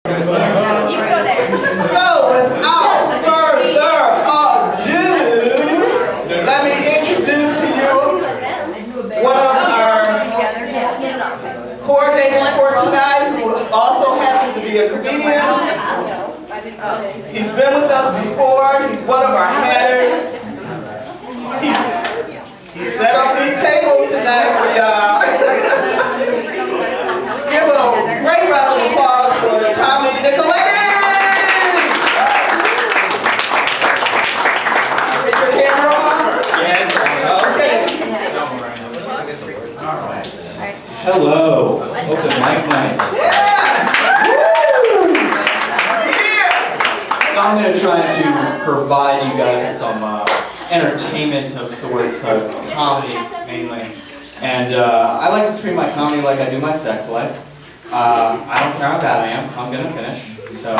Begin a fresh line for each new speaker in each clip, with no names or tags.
You can go there. So, without further ado, let me introduce to you one of our coordinators for tonight, who also happens to be a comedian. He's been with us before. He's one of our headers. He set up these tables tonight for y'all. Give a great round of applause for Tommy Nicoletti! Get your camera on?
Yes.
Okay.
All right. Hello. Hope the mic's nice.
Yeah!
So I'm going to try to provide you guys with some entertainment of sorts, comedy mainly. And I like to treat my comedy like I do my sex life. I don't care how bad I am, I'm going to finish. So, and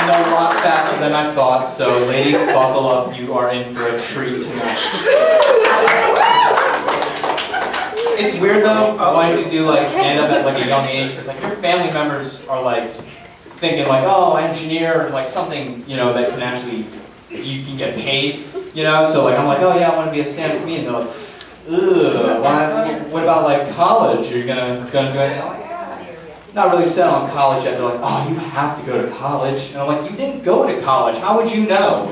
a lot faster than I thought, so ladies, buckle up, you are in for a treat tonight. It's weird though, wanting to do like stand-up at like a young age, because like your family members are like thinking like, oh, engineer, like something, you know, that can actually, you can get paid, you know, so like I'm like, oh yeah, I want to be a stand-up comedian. They're like, ugh, what about like college? Are you gonna do anything? I'm like, not really set on college yet. They're like, oh, you have to go to college. And I'm like, you didn't go to college. How would you know?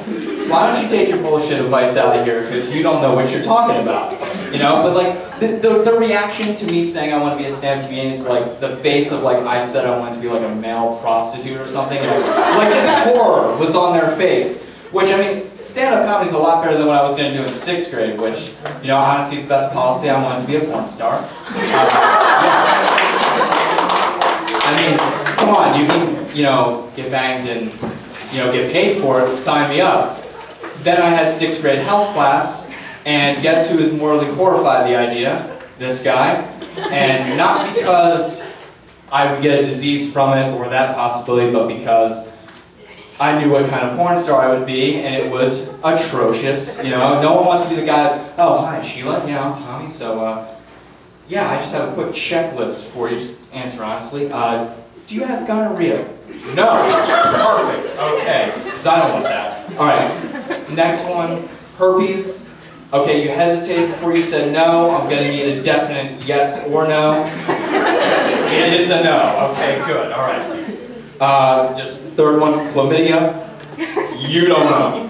Why don't you take your bullshit advice out of here, because you don't know what you're talking about. You know, but like, the reaction to me saying I want to be a stand-up comedian is like the face of like, I said I wanted to be like a male prostitute or something. Like just horror was on their face. Which, I mean, stand-up comedy is a lot better than what I was going to do in 6th grade, which, you know, honestly is best policy. I wanted to be a porn star. Yeah. I mean, come on, you can, you know, get banged and, you know, get paid for it, sign me up. Then I had 6th grade health class, and guess who was morally horrified of the idea? This guy. And not because I would get a disease from it or that possibility, but because I knew what kind of porn star I would be, and it was atrocious. You know, no one wants to be the guy that, oh, hi, Sheila. Yeah, I'm Tommy. So, yeah, I just have a quick checklist for you. Just answer honestly. Do you have gonorrhea? No. Perfect. Okay. Because I don't want that. All right. Next one, herpes. Okay, you hesitated before you said no. I'm going to need a definite yes or no. It is a no. Okay, good. All right. Just third one, chlamydia. You don't know.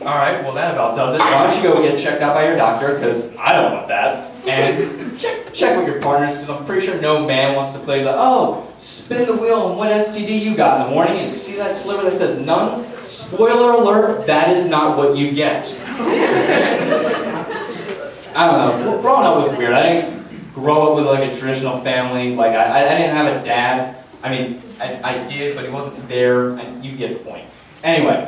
All right, well that about does it. Why don't you go get checked out by your doctor, because I don't want that. And check with your partners, because I'm pretty sure no man wants to play the, oh, spin the wheel and what STD you got in the morning, and see that sliver that says none? Spoiler alert, that is not what you get. I don't know, growing up was weird. I didn't grow up with like a traditional family. Like I didn't have a dad. I mean, I did, but he wasn't there, and you get the point. Anyway,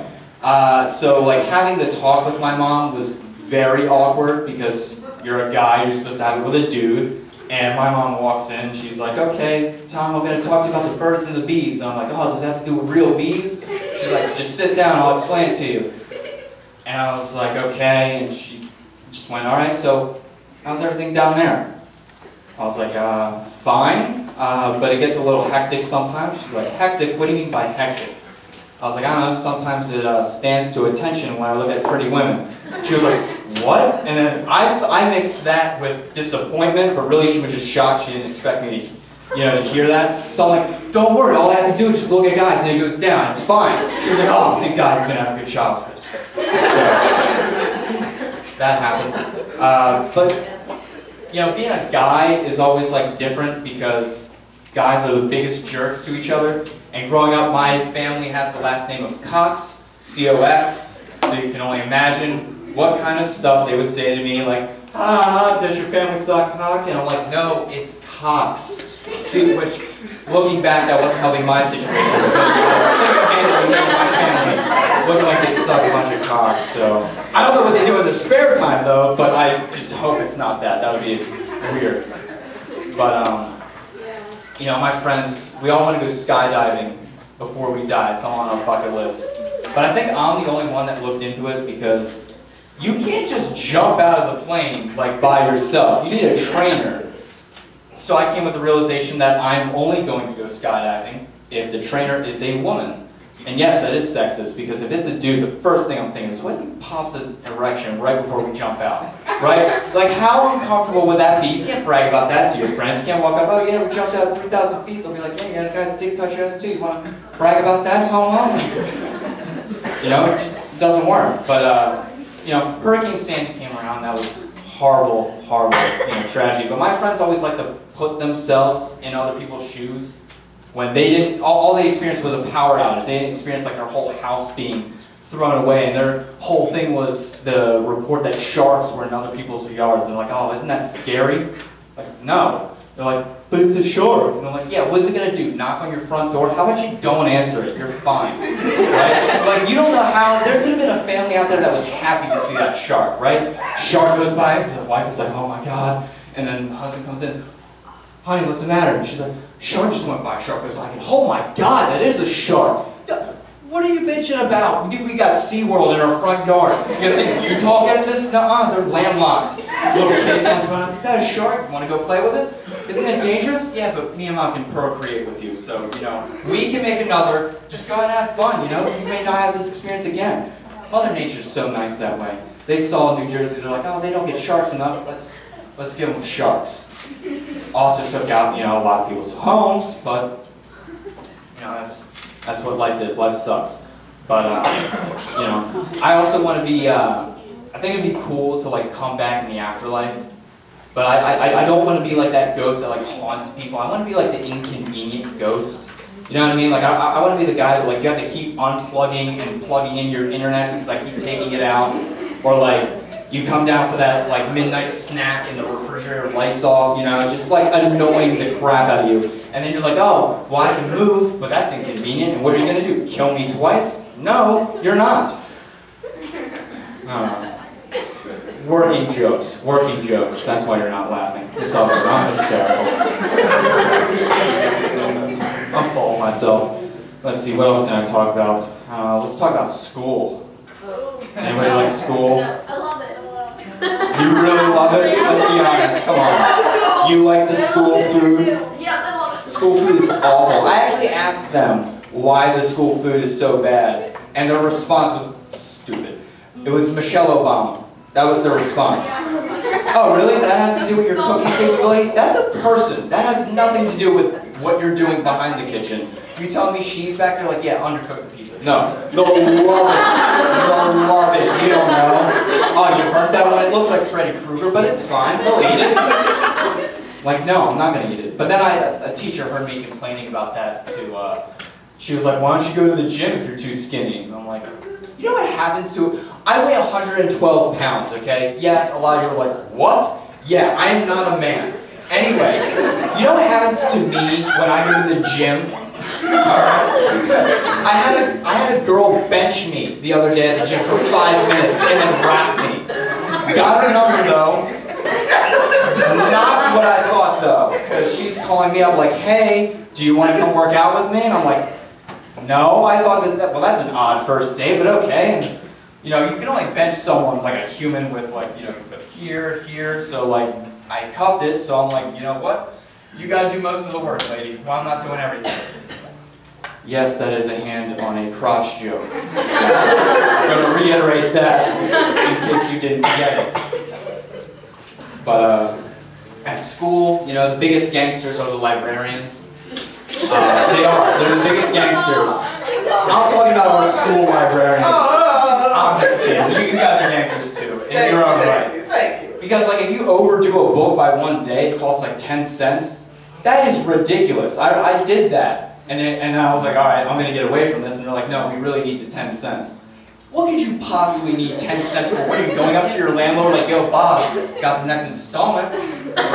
so like having the talk with my mom was very awkward, because you're a guy, you're supposed to have it with a dude, and my mom walks in, she's like, okay, Tom, I'm going to talk to you about the birds and the bees. And I'm like, oh, does that have to do with real bees? She's like, just sit down, I'll explain it to you. And I was like, okay, and she just went, all right, so how's everything down there? I was like, fine, but it gets a little hectic sometimes. She's like, hectic? What do you mean by hectic? I was like, I don't know, sometimes it stands to attention when I look at pretty women. She was like, what? And then I mixed that with disappointment, but really she was just shocked. She didn't expect me to, you know, to hear that. So I'm like, don't worry, all I have to do is just look at guys and it goes down, it's fine. She was like, oh, thank God, you're going to have a good childhood. So, that happened. But, you know, being a guy is always like different, because guys are the biggest jerks to each other. And growing up, my family has the last name of Cox, C-O-X, so you can only imagine what kind of stuff they would say to me, like, ah, does your family suck cock? And I'm like, no, it's Cox. See, which, looking back, that wasn't helping my situation, because I was single-handedly making my family looking like they suck a bunch of cocks. So I don't know what they do in their spare time, though, but I just hope it's not that. That would be weird. But, you know, my friends, we all want to go skydiving before we die. It's all on our bucket list. But I think I'm the only one that looked into it, because you can't just jump out of the plane like by yourself. You need a trainer. So I came with the realization that I'm only going to go skydiving if the trainer is a woman. And yes, that is sexist, because if it's a dude, the first thing I'm thinking is, what if he pops an erection right before we jump out, right? Like, how uncomfortable would that be? You can't brag about that to your friends. You can't walk up, oh yeah, we jumped out 3,000 feet. They'll be like, yeah, you got a guy's dick touch your ass too. You want to brag about that? How long? You know, it just doesn't work. But, you know, Hurricane Sandy came around. That was horrible, horrible, you know, tragedy. But my friends always like to put themselves in other people's shoes. When they didn't, all they experienced was a power outage. They didn't experience like their whole house being thrown away, and their whole thing was the report that sharks were in other people's yards. And they're like, oh, isn't that scary? Like, no. They're like, but it's a shark. And I'm like, yeah, what is it gonna do? Knock on your front door? How about you don't answer it? You're fine. Right? Like, you don't know how, there could have been a family out there that was happy to see that shark, right? Shark goes by, the wife is like, oh my God. And then the husband comes in, honey, what's the matter? And she's like, shark just went by. Shark goes by. And, oh my God, that is a shark. What are you bitching about? We got SeaWorld in our front yard. You think Utah gets this? Nuh-uh, they're landlocked. Little kid comes running, is that a shark? Want to go play with it? Isn't it dangerous? Yeah, but me and Mom can procreate with you, so, you know, we can make another. Just go and have fun, you know? You may not have this experience again. Mother Nature's so nice that way. They saw New Jersey, they're like, oh, they don't get sharks enough. Let's give them sharks. Also took out, you know, a lot of people's homes, but, you know, that's what life is. Life sucks. But, you know, I also want to be, I think it'd be cool to, like, come back in the afterlife. But I don't want to be like that ghost that, like, haunts people. I want to be like the inconvenient ghost. You know what I mean? Like, I want to be the guy that, like, you have to keep unplugging and plugging in your internet because I keep taking it out. Or, like, you come down for that, like, midnight snack and the refrigerator lights off, you know, just, like, annoying the crap out of you. And then you're like, oh, well, I can move, but that's inconvenient. And what are you going to do? Kill me twice? No, you're not. Working jokes. That's why you're not laughing. It's all good. I'm hysterical. I'm full of myself. Let's see, what else can I talk about? Let's talk about school. Anybody like school?
I love it.
You really love it? Let's be honest, come on. You like the school food?
Yes, I love it.
School food is awful. I actually asked them why the school food is so bad, and their response was stupid. It was Michelle Obama. That was their response. Oh, really? That has to do with your cooking capability? That's a person. That has nothing to do with what you're doing behind the kitchen. You telling me she's back there like, yeah, undercook the pizza. No. They'll love it. They'll love it. You don't know. Oh, you burnt that one? It looks like Freddy Krueger, but it's fine. They'll eat it. Like, no, I'm not going to eat it. But then a teacher heard me complaining about that to, she was like, why don't you go to the gym if you're too skinny? And I'm like, you know what happens to, I weigh 112 pounds, okay? Yes, a lot of you are like, what? Yeah, I am not a man. Anyway, you know what happens to me when I go to the gym? I had a girl bench me the other day at the gym for 5 minutes and then rap me. Got her number though. Not what I thought though, because she's calling me up like, hey, do you want to come work out with me? And I'm like, no, I thought that, well, that's an odd first date, but okay. And, you know, you can only bench someone like a human with like, you know, you put it here, here, so like, I cuffed it, so I'm like, you know what? You gotta do most of the work, lady. Well, I'm not doing everything. Yes, that is a hand on a crotch joke. I'm gonna reiterate that in case you didn't get it. But at school, you know, the biggest gangsters are the librarians. They are. They're the biggest gangsters. I'm talking about our school librarians. I'm just kidding. You guys are gangsters too, in your own right.
Thank you.
Because like if you overdo a book by 1 day, it costs like 10 cents. That is ridiculous. I did that. And I was like, all right, I'm going to get away from this. And they're like, no, we really need the 10 cents. What could you possibly need 10 cents for? What are you going up to your landlord like, yo, Bob, got the next installment? Right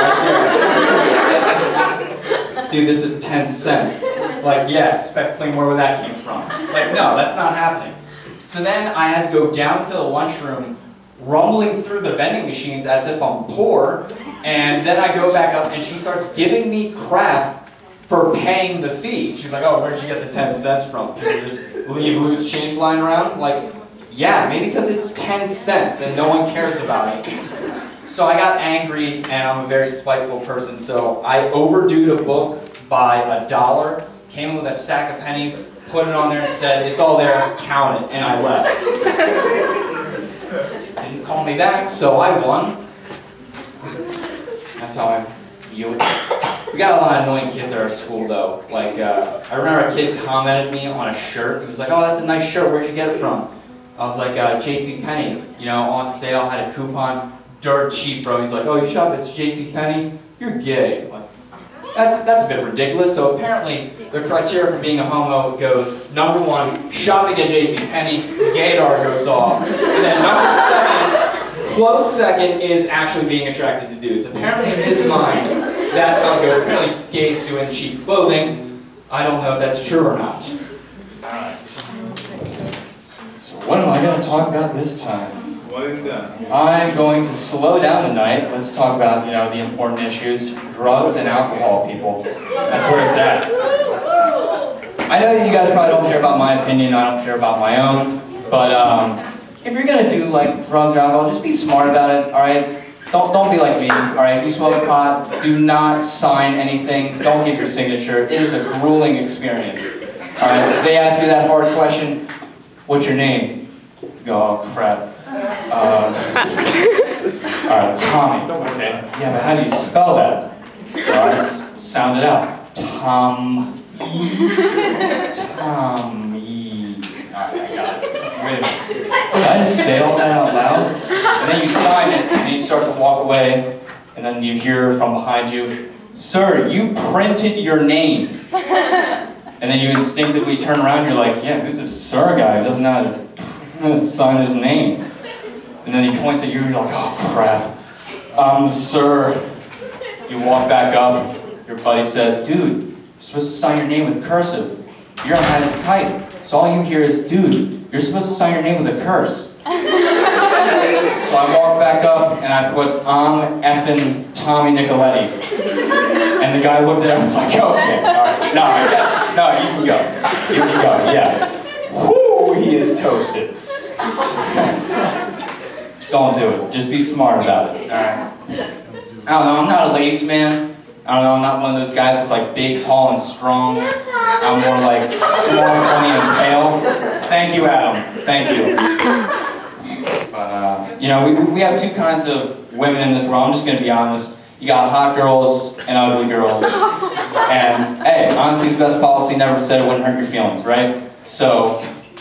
there. Dude, this is 10 cents. Like, yeah, expect plain where that came from. Like, no, that's not happening. So then I had to go down to the lunchroom, rumbling through the vending machines as if I'm poor. And then I go back up and she starts giving me crap for paying the fee. She's like, oh, where'd you get the 10 cents from? Did you just leave loose change lying around? Like, yeah, maybe because it's 10 cents and no one cares about it. So I got angry, and I'm a very spiteful person, so I overdue the book by $1, came in with a sack of pennies, put it on there and said, "It's all there, count it," and I left. Didn't call me back, so I won. That's how I view it. We got a lot of annoying kids at our school though. Like, I remember a kid commented me on a shirt. He was like, "Oh, that's a nice shirt, where'd you get it from?" I was like, JCPenney, you know, on sale, had a coupon, dirt cheap, bro. He's like, "Oh, you shop at JCPenney? You're gay." Like, that's a bit ridiculous. So apparently, the criteria for being a homo goes, number 1, shopping at JCPenney, gaydar goes off. And then number 2, close second is actually being attracted to dudes. Apparently in his mind, that's how it goes. Apparently gays doing cheap clothing. I don't know if that's true or not. Alright. So what am I going to talk about this time?
What is that?
I'm going to slow down tonight. Let's talk about, you know, the important issues. Drugs and alcohol, people. That's where it's at. I know that you guys probably don't care about my opinion. I don't care about my own. But if you're going to do, like, drugs or alcohol, just be smart about it, alright? Don't be like me, alright? If you smoke pot, do not sign anything. Don't give your signature. It is a grueling experience. Alright, if they ask you that hard question, what's your name? You go, "Oh, crap. Alright, Tommy. Okay. Yeah, but how do you spell that? Alright, sound it out. Tommy. Tommy. Alright, I got it. Wait a minute. Did I just say all that out loud? And then you sign it, and then you start to walk away, and then you hear from behind you, "Sir, you printed your name." And then you instinctively turn around, you're like, "Yeah, who's this sir guy who doesn't know how to sign his name?" And then he points at you, and you're like, "Oh, crap. Sir." You walk back up, your buddy says, "Dude, you're supposed to sign your name with cursive. You're high as a kite." So all you hear is, "Dude, you're supposed to sign your name with a curse." So I walk back up, and I put, "I'm effing Tommy Nicoletti." And the guy looked at it and was like, "Okay, all right. No, you can go. You can go, yeah." Whoo, he is toasted. Don't do it. Just be smart about it, all right? I don't know, I'm not a ladies' man. I don't know, I'm not one of those guys that's like big, tall, and strong. I'm more like small, funny, and pale. Thank you, Adam. Thank you. But, you know, we have 2 kinds of women in this world. I'm just going to be honest. You got hot girls and ugly girls. And, hey, honesty's best policy, never said it wouldn't hurt your feelings, right? So,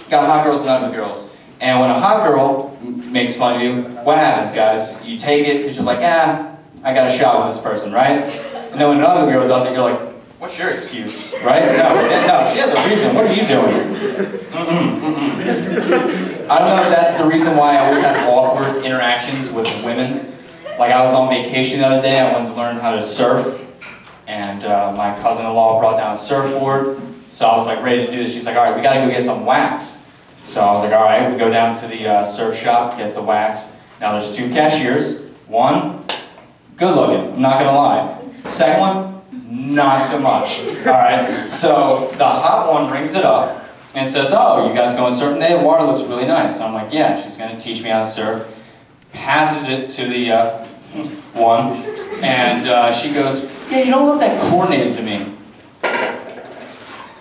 got hot girls and ugly girls. And when a hot girl makes fun of you, what happens, guys? You take it because you're like, I got a shot with this person, right? And then when an ugly girl does it, you're like, what's your excuse, right? No, she has a reason. What are you doing? I don't know if that's the reason why I always have awkward interactions with women. Like, I was on vacation the other day, I wanted to learn how to surf, and my cousin-in-law brought down a surfboard, so I was like ready to do this. She's like, "All right, we gotta go get some wax." So I was like, all right, we go down to the surf shop, get the wax. Now there's 2 cashiers. One, good looking, I'm not gonna lie. Second one, not so much. All right, so the hot one brings it up and says, "Oh, you guys going surfing today? The water looks really nice." And I'm like, "Yeah, she's gonna teach me how to surf." Passes it to the one, and she goes, "Yeah, you don't look that coordinated to me."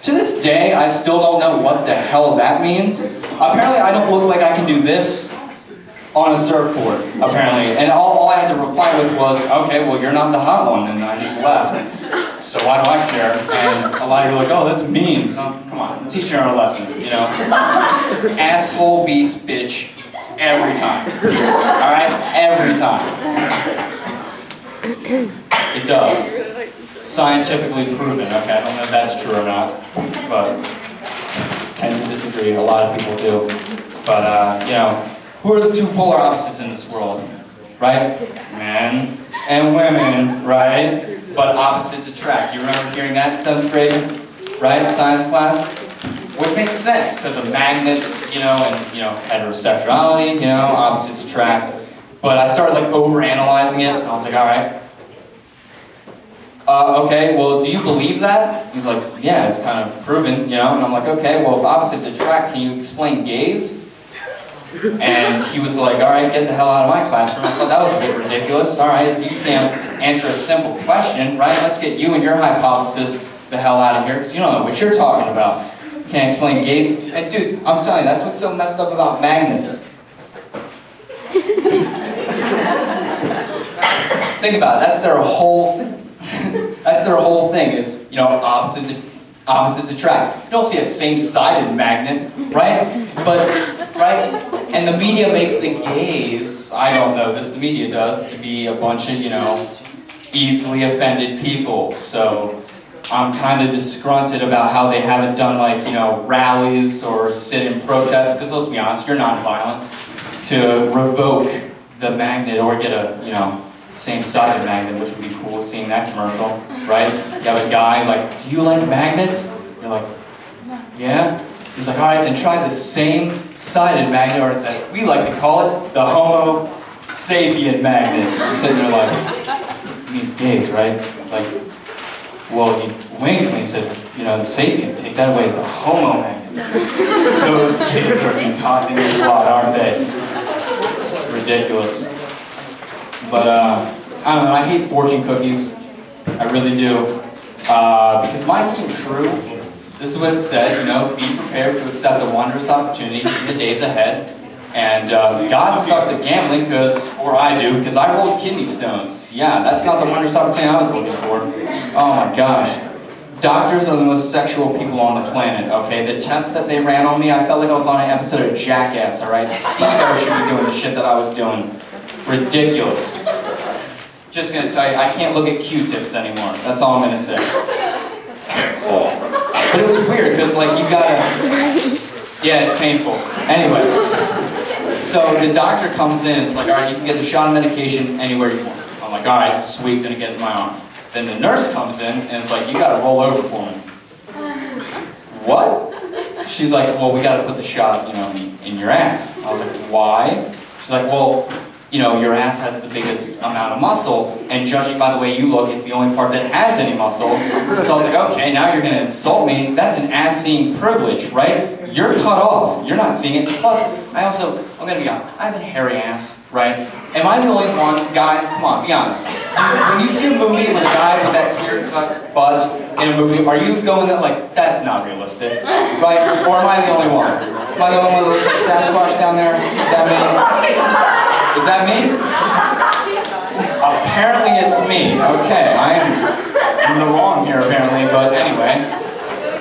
To this day, I still don't know what the hell that means. Apparently, I don't look like I can do this on a surfboard, apparently. And all I had to reply with was, "Okay, well, you're not the hot one," and I just left. So why do I care? And a lot of you are like, "Oh, that's mean." Oh, come on, teach her a lesson, you know? Asshole beats bitch every time. Alright? Every time. It does. Scientifically proven, okay? I don't know if that's true or not, but I tend to disagree. A lot of people do. But, you know, who are the 2 polar opposites in this world? Right? Men and women, right? But opposites attract. You remember hearing that in 7th grade? Right? Science class? Which makes sense, because of magnets, you know, and, you know, heterosexuality, you know, opposites attract. But I started, like, overanalyzing it, and I was like, all right. Okay, well, do you believe that? He's like, yeah, it's kind of proven, you know? And I'm like, okay, well, if opposites attract, can you explain gays? And he was like, all right, get the hell out of my classroom. I thought that was a bit ridiculous. All right, if you can't answer a simple question, right, let's get you and your hypothesis the hell out of here, because you don't know what you're talking about. Can't explain gaze. And dude, I'm telling you, that's what's so messed up about magnets. Think about it, that's their whole thing. That's their whole thing is, you know, opposites attract. You don't see a same-sided magnet, right? But, right? And the media makes the gays, I don't know this, the media does, to be a bunch of, you know, easily offended people. So I'm kind of disgruntled about how they haven't done, like, you know, rallies or sit-in protests, because let's be honest, you're non-violent, to revoke the magnet or get a, you know, same-sided magnet, which would be cool, seeing that commercial, right? You have a guy like, do you like magnets? You're like, yeah? He's like, all right, then try the same-sided magnet, or it's like, we like to call it the Homo sapien magnet. You're sitting there like, it means gays, right? Like, well, he winked when he said, you know, the sapien, take that away, it's a Homo magnet. Those kids are incontinent a lot, aren't they? Ridiculous. But, I don't know, I hate fortune cookies. I really do. Because mine came true. This is what it said, you know, be prepared to accept a wondrous opportunity in the days ahead. And God sucks at gambling, or I do, because I rolled kidney stones. Yeah, that's not the wondrous opportunity I was looking for. Oh my gosh. Doctors are the most sexual people on the planet, okay? The test that they ran on me, I felt like I was on an episode of Jackass, alright? Steve Air should be doing the shit that I was doing. Ridiculous. Just gonna tell you, I can't look at Q-tips anymore. That's all I'm gonna say. So, but it was weird, because like you gotta, yeah, it's painful. Anyway, so the doctor comes in, it's like, all right, you can get the shot of medication anywhere you want. I'm like, all right, sweet, gonna get it in my arm. Then the nurse comes in, and it's like, you gotta roll over for me. What? She's like, well, we gotta put the shot, you know, in your ass. I was like, why? She's like, well, you know, your ass has the biggest amount of muscle, and judging by the way you look, it's the only part that has any muscle. So I was like, okay, now you're gonna insult me. That's an ass-seeing privilege, right? You're cut off. You're not seeing it. Plus, I'm gonna be honest, I have a hairy ass, right? Am I the only one? Guys, come on, be honest. Dude, when you see a movie with a guy with that clear-cut butt in a movie, are you going that like, that's not realistic, right? Or am I the only one? Am I the only one that looks like Sasquatch down there? Is that me? Is that me? Apparently it's me. Okay, I'm in the wrong here apparently, but anyway.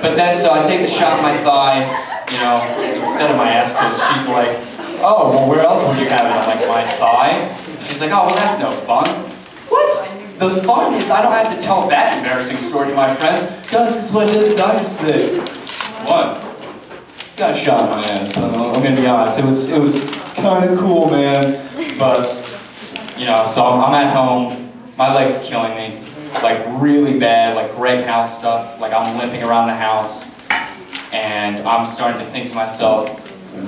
But then, so I take the shot in my thigh, you know, instead of my ass, because she's like, oh, well, where else would you have it? I'm like, my thigh? She's like, oh, well, that's no fun. What? The fun is I don't have to tell that embarrassing story to my friends. Guys, this is what I did at the doctor's today. What? Got a shot in my ass. I'm gonna be honest. It was kind of cool, man. But, you know, so I'm at home. My leg's killing me. Like, really bad, like Greg House stuff. Like, I'm limping around the house. And I'm starting to think to myself,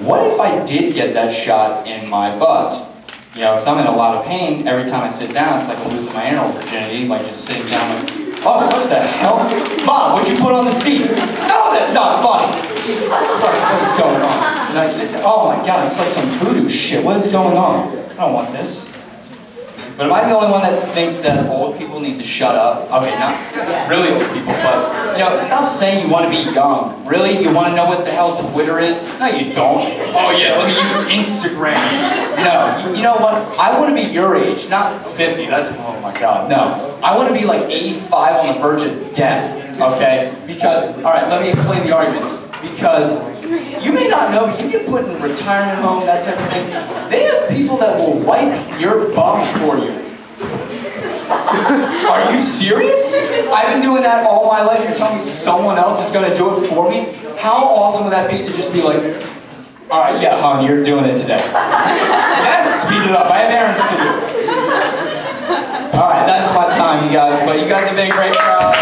what if I did get that shot in my butt? You know, because I'm in a lot of pain every time I sit down. It's like I'm losing my anal virginity, like just sitting down like, oh, what the hell? Mom, what'd you put on the seat? No, that's not funny! Jesus Christ, what is going on? And I sit there, oh my God, it's like some voodoo shit. What is going on? I don't want this. But am I the only one that thinks that old people need to shut up? Okay, not really old people, but, you know, stop saying you want to be young. Really? You want to know what the hell Twitter is? No, you don't. Oh yeah, let me use Instagram. No, you know what? I want to be your age, not 50. That's, oh my God, no. I want to be like 85 on the verge of death, okay? Because, all right, let me explain the argument. Because you may not know, but you get put in a retirement home, that type of thing. They have people that will wipe your bum for you. Are you serious? I've been doing that all my life. You're telling me someone else is going to do it for me? How awesome would that be to just be like, all right, yeah, hon, you're doing it today. Yes, speed it up. I have errands to do. All right, that's my time, you guys. But you guys have been a great crowd.